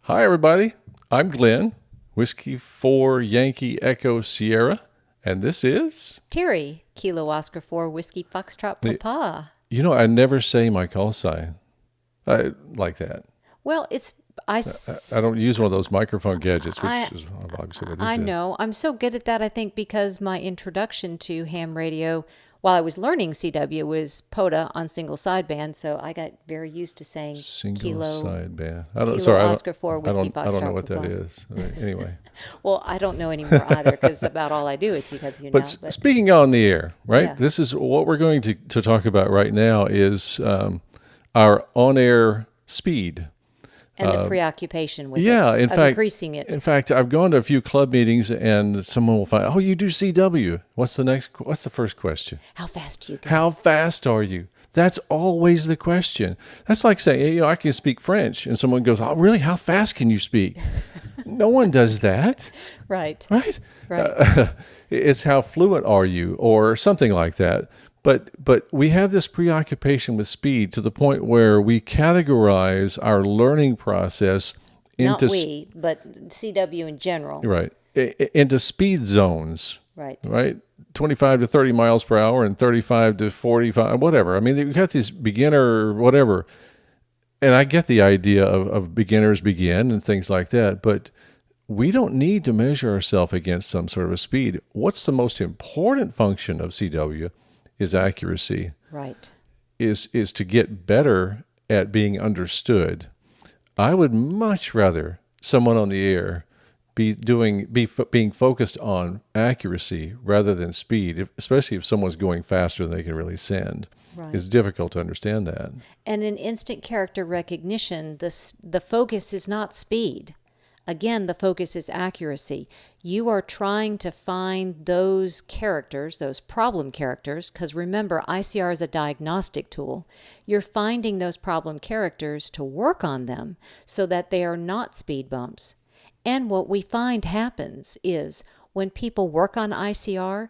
Hi, everybody. I'm Glenn, Whiskey 4 Yankee Echo Sierra, and this is... Teri, Kilo Oscar 4 Whiskey Foxtrot Papa. I never say my call sign like that. Well, I don't use one of those microphone gadgets, which is obviously what this is. I know. I'm so good at that, I think, because my introduction to ham radio while I was learning CW was POTA on single sideband, so I got very used to saying Single sideband. Oscar 4 Whiskey Foxtrot I don't know what Papa. that is. Anyway. Well, I don't know anymore either, because about all I do is CW But speaking on the air, right? Yeah. This is what we're going to talk about right now is our on-air speed. And the preoccupation with increasing it. In fact, I've gone to a few club meetings, and someone will find, oh, you do CW. What's the first question? How fast do you go? How fast are you? That's always the question. That's like saying, I can speak French, and someone goes, oh, really? How fast can you speak? No one does that. Right. Right? Right. It's how fluent are you, or something like that. But we have this preoccupation with speed to the point where we categorize our learning process into... Not we, but CW in general. Right. Into speed zones. Right. Right? 25 to 30 miles per hour and 35 to 45, whatever. I mean, you've got this beginner, whatever. And I get the idea of beginners begin and things like that, but we don't need to measure ourselves against some sort of a speed. What's the most important function of CW is accuracy. Right. Is to get better at being understood. I would much rather someone on the air being focused on accuracy rather than speed, especially if someone's going faster than they can really send. Right. It's difficult to understand that. And in instant character recognition, the focus is not speed. Again, the focus is accuracy. You are trying to find those characters, those problem characters, because remember, ICR is a diagnostic tool. You're finding those problem characters to work on them so that they are not speed bumps. And what we find happens is when people work on ICR,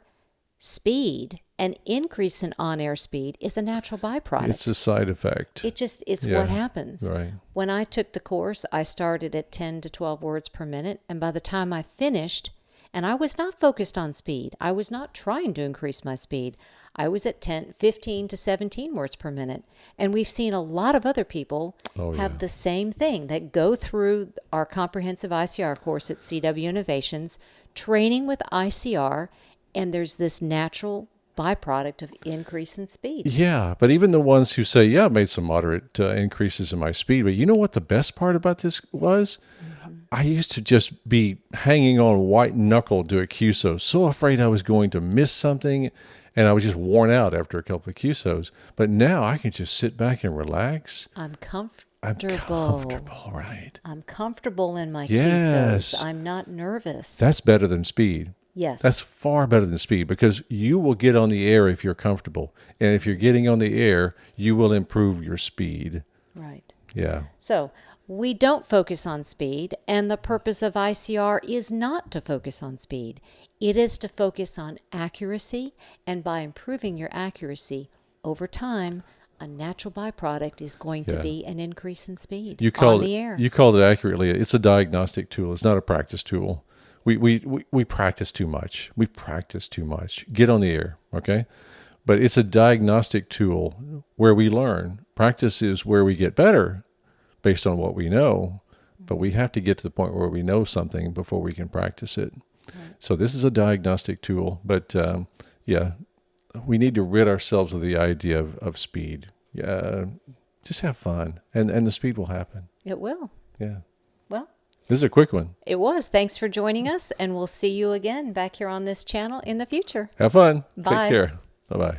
speed, an increase in on-air speed is a natural byproduct. It's a side effect. It's what happens. Right. When I took the course, I started at 10 to 12 words per minute, and by the time I finished, and I was not focused on speed. I was not trying to increase my speed. I was at 15 to 17 words per minute. And we've seen a lot of other people have the same thing, that go through our comprehensive ICR course at CW Innovations, training with ICR, and there's this natural byproduct of increase in speed. Yeah, but even the ones who say, I made some moderate increases in my speed, but you know what the best part about this was? Mm-hmm. I used to just be hanging on white knuckle to a QSO, so afraid I was going to miss something, and I was just worn out after a couple of QSOs. But now I can just sit back and relax. I'm comfortable. Right? I'm comfortable in my Yes. QSOs. I'm not nervous. That's better than speed. Yes. That's far better than speed, because you will get on the air if you're comfortable. And if you're getting on the air, you will improve your speed. Right. Yeah. So we don't focus on speed, and the purpose of ICR is not to focus on speed. It is to focus on accuracy, and by improving your accuracy over time, a natural byproduct is going to be an increase in speed on the air. You called it accurately. It's a diagnostic tool. It's not a practice tool. We practice too much. We practice too much. Get on the air, okay? But it's a diagnostic tool where we learn. Practice is where we get better based on what we know, but we have to get to the point where we know something before we can practice it. Right. So this is a diagnostic tool, but we need to rid ourselves of the idea of speed. Just have fun, and the speed will happen. It will. Yeah. Well, this is a quick one. It was. Thanks for joining us, and we'll see you again back here on this channel in the future. Have fun. Bye. Take care. Bye-bye.